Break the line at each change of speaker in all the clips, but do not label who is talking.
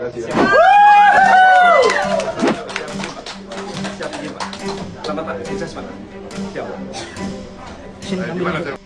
kasih. Siap izin Pak. Selamat Pak, sukses Pak. Siap.
Sini ambil.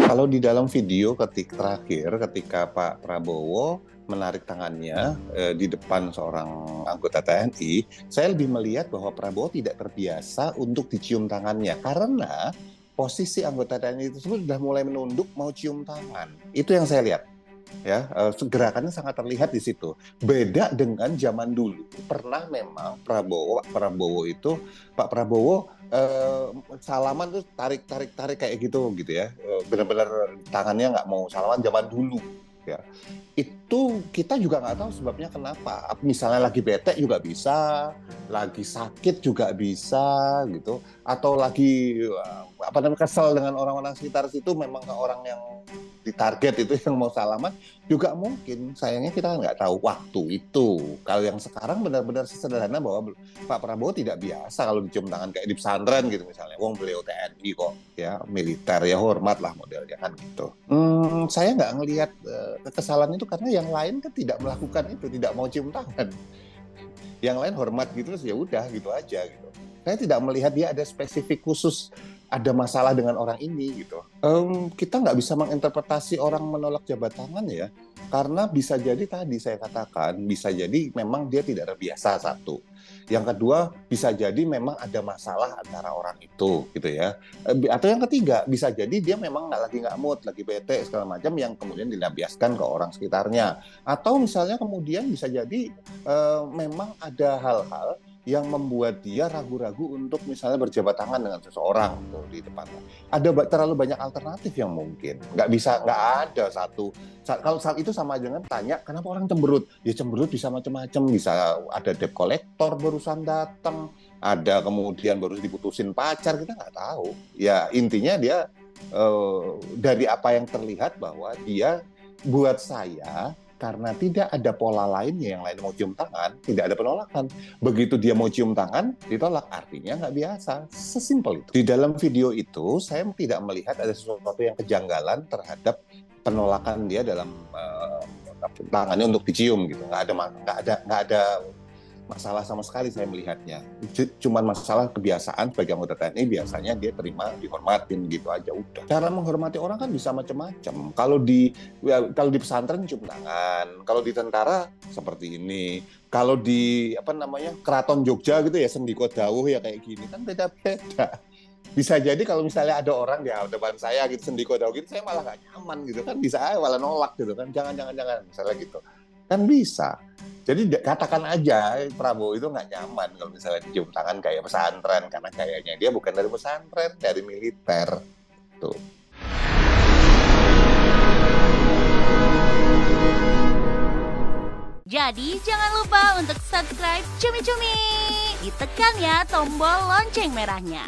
Kalau di dalam video ketika Pak Prabowo menarik tangannya di depan seorang anggota TNI, saya lebih melihat bahwa Prabowo tidak terbiasa untuk dicium tangannya karena posisi anggota TNI itu sudah mulai menunduk mau cium tangan. Itu yang saya lihat. Ya, gerakannya sangat terlihat di situ. Beda dengan zaman dulu. Pernah memang Pak Prabowo salaman tuh tarik kayak gitu ya. Benar-benar tangannya nggak mau salaman zaman dulu. Ya, itu kita juga nggak tahu sebabnya kenapa. Misalnya lagi bete juga bisa, lagi sakit juga bisa, gitu. Atau lagi kesel dengan orang-orang sekitar situ, memang orang yang ditarget itu yang mau salaman juga mungkin. Sayangnya kita nggak tahu waktu itu. Kalau yang sekarang benar-benar sederhana bahwa Pak Prabowo tidak biasa kalau dicium tangan kayak di pesantren gitu misalnya. Wong beliau TNI kok, ya militer ya hormat lah modelnya kan gitu. Saya nggak ngelihat kekesalan itu karena yang lain kan tidak melakukan itu, tidak mau cium tangan. Yang lain hormat gitu, ya udah gitu aja gitu. Saya tidak melihat dia ada spesifik khusus ada masalah dengan orang ini gitu. Kita nggak bisa menginterpretasi orang menolak jabat tangan ya, karena bisa jadi tadi saya katakan, bisa jadi memang dia tidak terbiasa satu. Yang kedua, bisa jadi memang ada masalah antara orang itu gitu ya. Atau yang ketiga, bisa jadi dia memang nggak mood, lagi bete segala macam yang kemudian dilampiaskan ke orang sekitarnya. Atau misalnya kemudian bisa jadi memang ada hal-hal yang membuat dia ragu-ragu untuk misalnya berjabat tangan dengan seseorang tuh di depannya. Ada terlalu banyak alternatif yang mungkin. Nggak ada satu. Kalau saat itu sama dengan tanya, kenapa orang cemberut? Ya cemberut bisa macam-macam. Bisa ada debt collector barusan datang, ada kemudian baru diputusin pacar, kita nggak tahu. Ya intinya dia dari apa yang terlihat bahwa dia buat saya, karena tidak ada pola lainnya, yang lain mau cium tangan, tidak ada penolakan. Begitu dia mau cium tangan, ditolak. Artinya nggak biasa. Sesimpel itu. Di dalam video itu, saya tidak melihat ada sesuatu yang kejanggalan terhadap penolakan dia dalam tangannya untuk dicium gitu. Nggak ada masalah sama sekali saya melihatnya. Cuman masalah kebiasaan sebagai anggota TNI, biasanya dia terima dihormatin gitu aja udah. Cara menghormati orang kan bisa macam-macam. Kalau di pesantren cium tangan, kalau di tentara seperti ini, kalau di Keraton Jogja gitu ya sendiko dawuh ya kayak gini kan beda-beda. Bisa jadi kalau misalnya ada orang di depan saya gitu sendiko dawuh gitu, saya malah nggak nyaman gitu kan, bisa malah nolak gitu kan, jangan misalnya gitu kan bisa. Jadi katakan aja Prabowo itu nggak nyaman kalau misalnya dicium tangan kayak pesantren, karena kayaknya dia bukan dari pesantren, dari militer tuh.
Jadi jangan lupa untuk subscribe Cumi Cumi. Ditekan ya tombol lonceng merahnya.